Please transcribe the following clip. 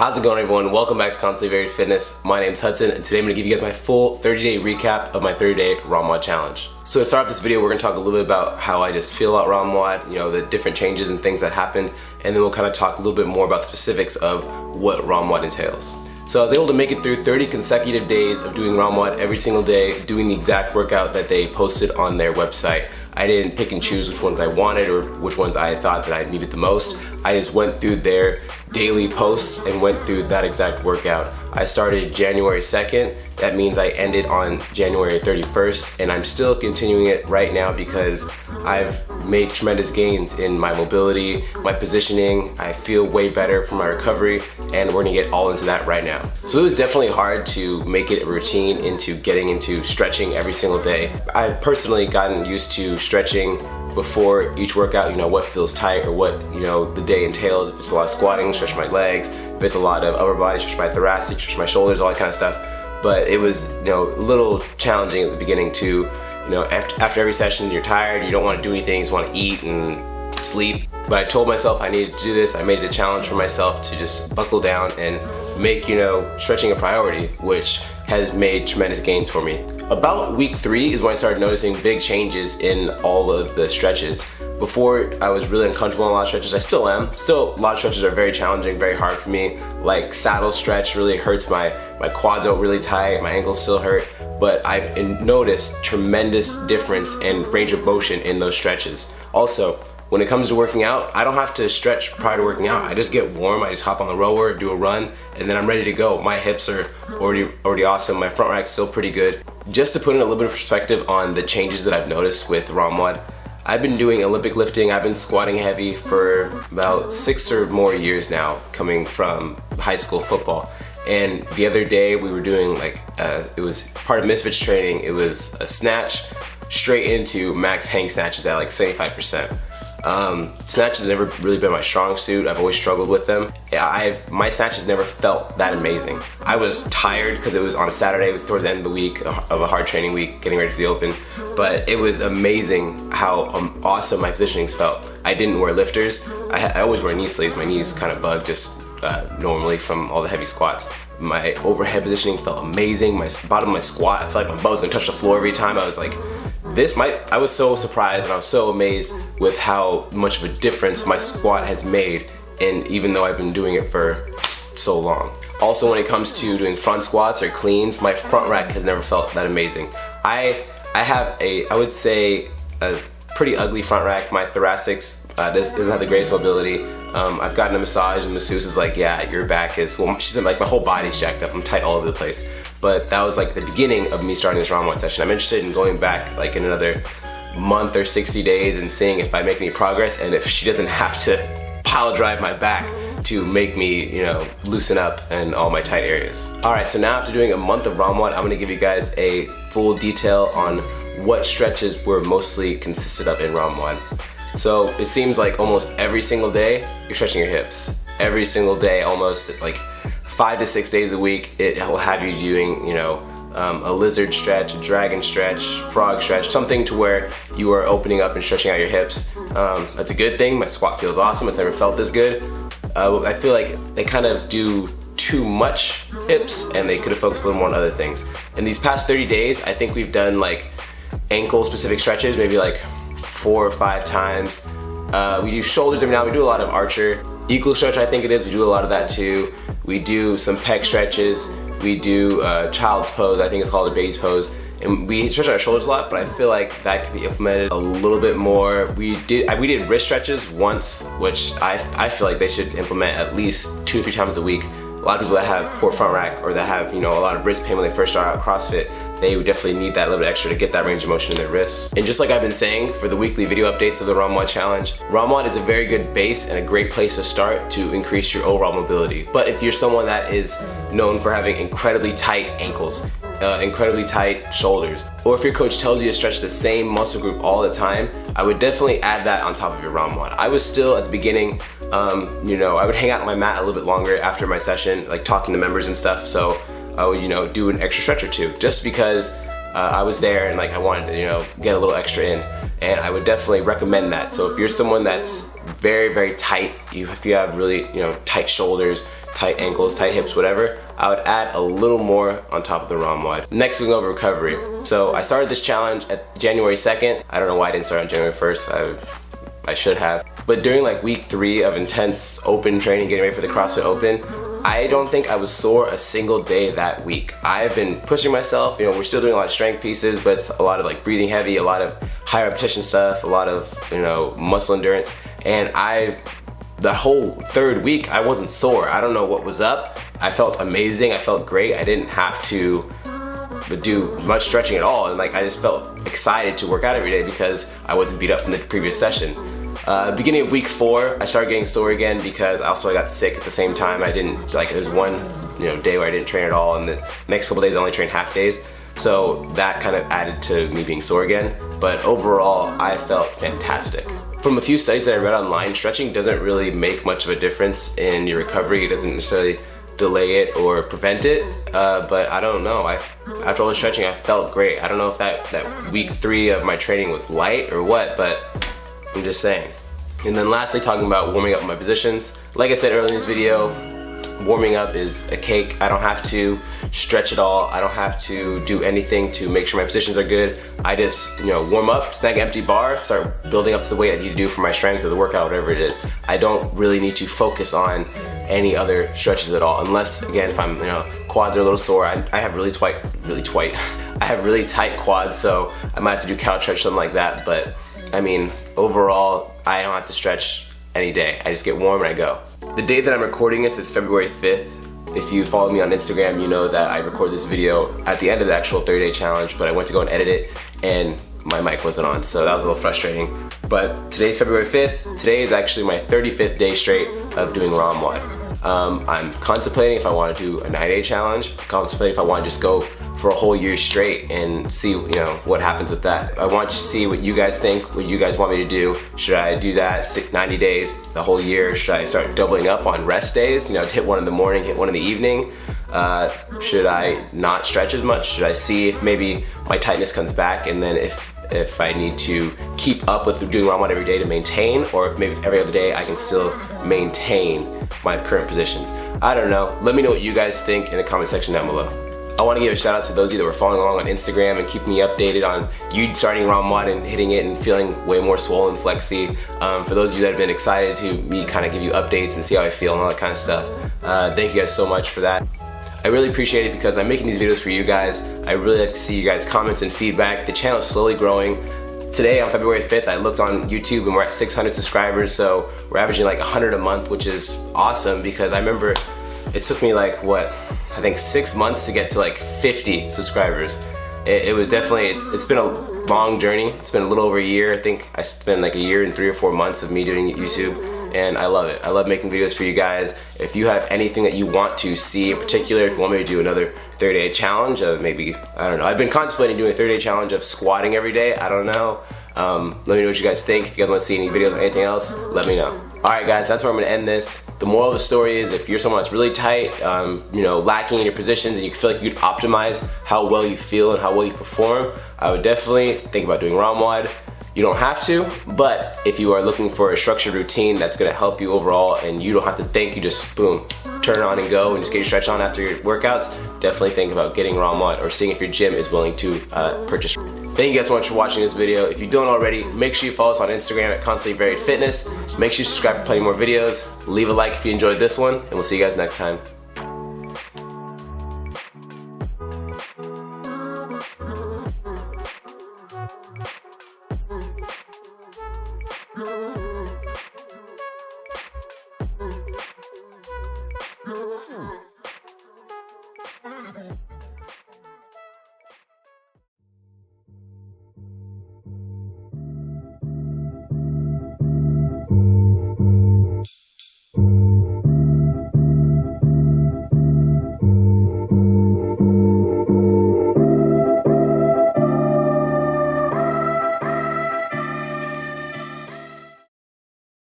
How's it going, everyone? Welcome back to ConstantlyVariedFitness. My name's Hudson, and today I'm going to give you guys my full 30-day recap of my 30-day RomWod challenge. So to start off this video, we're going to talk a little bit about how I just feel about RomWod, the different changes and things that happened, and then we'll kind of talk a little bit more about the specifics of what RomWod entails. So I was able to make it through 30 consecutive days of doing RomWod every single day, doing the exact workout that they posted on their website. I didn't pick and choose which ones I wanted or which ones I thought that I needed the most. I just went through their daily posts and went through that exact workout. I started January 2nd. That means I ended on January 31st, and I'm still continuing it right now because I've made tremendous gains in my mobility, my positioning. I feel way better from my recovery, and we're gonna get all into that right now. So it was definitely hard to make it a routine into getting into stretching every single day. I've personally gotten used to stretching before each workout, what feels tight or what, the day entails. If it's a lot of squatting, stretch my legs. If it's a lot of upper body, stretch my thoracic, stretch my shoulders, all that kind of stuff. But it was, a little challenging at the beginning too. After every session, you're tired, you don't want to do anything, you just want to eat and sleep. But I told myself I needed to do this. I made it a challenge for myself to just buckle down and make, stretching a priority, which has made tremendous gains for me. About week 3 is when I started noticing big changes in all of the stretches. Before, I was really uncomfortable in a lot of stretches. I still am. Still, a lot of stretches are very challenging, very hard for me. Like saddle stretch really hurts my quads out really tight, my ankles still hurt, but I've noticed tremendous difference in range of motion in those stretches. Also, when it comes to working out, I don't have to stretch prior to working out. I just get warm, I just hop on the rower, do a run, and then I'm ready to go. My hips are already awesome, my front rack's still pretty good. Just to put in a little bit of perspective on the changes that I've noticed with RomWod, I've been doing Olympic lifting, I've been squatting heavy for about 6 or more years now, coming from high school football. And the other day we were doing it was part of Misfits training, it was a snatch straight into max hang snatches at 75%. Snatch has never really been my strong suit. I've always struggled with them. My snatch has never felt that amazing. I was tired because it was on a Saturday. It was towards the end of the week of a hard training week, getting ready for the Open. But it was amazing how awesome my positionings felt. I didn't wear lifters. I always wear knee sleeves. My knees kind of bug just normally from all the heavy squats. My overhead positioning felt amazing. My bottom of my squat, I felt like my butt was gonna touch the floor every time. I was like, I was so surprised and I was so amazed with how much of a difference my squat has made, and even though I've been doing it for so long. Also, when it comes to doing front squats or cleans, my front rack has never felt that amazing. I have I would say, a pretty ugly front rack. My thoracics doesn't have the greatest mobility. I've gotten a massage and the masseuse is like, yeah, your back is, well, she said my whole body's jacked up, I'm tight all over the place. But that was the beginning of me starting this RomWod session. I'm interested in going back in another month or 60 days and seeing if I make any progress and if she doesn't have to pile drive my back to make me, loosen up in all my tight areas. All right, so now after doing a month of RomWod, I'm gonna give you guys a full detail on what stretches were mostly consisted of in RomWod. So it seems like almost every single day, you're stretching your hips. Every single day, almost 5 to 6 days a week, it will have you doing, a lizard stretch, a dragon stretch, frog stretch, something to where you are opening up and stretching out your hips. That's a good thing. My squat feels awesome. It's never felt this good. I feel like they kind of do too much hips and they could have focused a little more on other things. In these past 30 days, I think we've done ankle specific stretches, maybe 4 or 5 times. We do shoulders every now. We do a lot of archer. Equal stretch, I think it is. We do a lot of that too. We do some pec stretches. We do child's pose. I think it's called a baby's pose. And we stretch our shoulders a lot, but I feel like that could be implemented a little bit more. We did wrist stretches once, which I feel like they should implement at least 2 or 3 times a week. A lot of people that have poor front rack or that have a lot of wrist pain when they first start out CrossFit, they would definitely need that little bit extra to get that range of motion in their wrists. And just like I've been saying for the weekly video updates of the RomWod challenge, RomWod is a very good base and a great place to start to increase your overall mobility. But if you're someone that is known for having incredibly tight ankles, incredibly tight shoulders, or if your coach tells you to stretch the same muscle group all the time, I would definitely add that on top of your RomWod. I was still at the beginning, I would hang out on my mat a little bit longer after my session, talking to members and stuff, so I would, do an extra stretch or 2, just because I was there and I wanted to, get a little extra in, and I would definitely recommend that. So if you're someone that's very, very tight, if you have really, tight shoulders, tight ankles, tight hips, whatever, I would add a little more on top of the RomWod. Next, we go over recovery. So I started this challenge at January 2nd. I don't know why I didn't start on January 1st. I should have. But during like week 3 of intense open training, getting ready for the CrossFit Open, I don't think I was sore a single day that week. I've been pushing myself, we're still doing a lot of strength pieces, but it's a lot of like breathing heavy, a lot of high repetition stuff, a lot of, muscle endurance. And the whole 3rd week, I wasn't sore. I don't know what was up. I felt amazing, I felt great. I didn't have to do much stretching at all. And like, I just felt excited to work out every day because I wasn't beat up from the previous session. Beginning of week 4, I started getting sore again because I got sick at the same time. I didn't, there's one day where I didn't train at all, and the next couple days I only trained half days. So that kind of added to me being sore again. But overall, I felt fantastic. From a few studies that I read online, stretching doesn't really make much of a difference in your recovery. It doesn't necessarily delay it or prevent it, but I don't know. After all the stretching, I felt great. I don't know if that week 3 of my training was light or what, but I'm just saying. And then lastly, talking about warming up my positions. Like I said earlier in this video, warming up is a cake. I don't have to stretch at all. I don't have to do anything to make sure my positions are good. I just, warm up, snag an empty bar, start building up to the weight I need to do for my strength or the workout, whatever it is. I don't really need to focus on any other stretches at all, unless, again, if I'm, quads are a little sore. I have really I have really tight quads, so I might have to do couch stretch, something like that. But I mean, overall, I don't have to stretch any day. I just get warm and I go. The day that I'm recording this is February 5th. If you follow me on Instagram, you know that I record this video at the end of the actual 30-day challenge, but I went to go and edit it and my mic wasn't on, so that was a little frustrating. But today's February 5th. Today is actually my 35th day straight of doing RomWod. I'm contemplating if I want to do a 9-day challenge, contemplating if I want to just go for a whole year straight and see what happens with that. I want to see what you guys think, what you guys want me to do. Should I do that 90 days, the whole year? Should I start doubling up on rest days, hit one in the morning, hit one in the evening? Should I not stretch as much? Should I see if maybe my tightness comes back, and then if I need to keep up with doing RomWod every day to maintain, or if maybe every other day I can still maintain my current positions. I don't know. Let me know what you guys think in the comment section down below. I want to give a shout out to those of you that were following along on Instagram and keeping me updated on you starting RomWod and hitting it and feeling way more swollen, flexy. For those of you that have been excited to me kind of give you updates and see how I feel and all that kind of stuff, thank you guys so much for that. I really appreciate it because I'm making these videos for you guys. I really like to see you guys' comments and feedback. The channel is slowly growing. Today on February 5th, I looked on YouTube and we're at 600 subscribers, so we're averaging like 100 a month, which is awesome because I remember it took me like, I think 6 months to get to like 50 subscribers. It was definitely, it's been a long journey. It's been a little over a year. I think I spent like a year and 3 or 4 months of me doing YouTube, and I love it. I love making videos for you guys. If you have anything that you want to see in particular, if you want me to do another 30-day challenge of maybe, I don't know. I've been contemplating doing a 30-day challenge of squatting every day. I don't know. Let me know what you guys think. If you guys want to see any videos or anything else, let me know. Alright guys, that's where I'm going to end this. The moral of the story is if you're someone that's really tight, lacking in your positions, and you feel like you could optimize how well you feel and how well you perform, I would definitely think about doing RomWod. You don't have to, but if you are looking for a structured routine that's going to help you overall and you don't have to think, you just boom, turn it on and go and just get your stretch on after your workouts, definitely think about getting RomWod or seeing if your gym is willing to purchase. Thank you guys so much for watching this video. If you don't already, make sure you follow us on Instagram at ConstantlyVariedFitness. Make sure you subscribe for plenty more videos. Leave a like if you enjoyed this one, and we'll see you guys next time.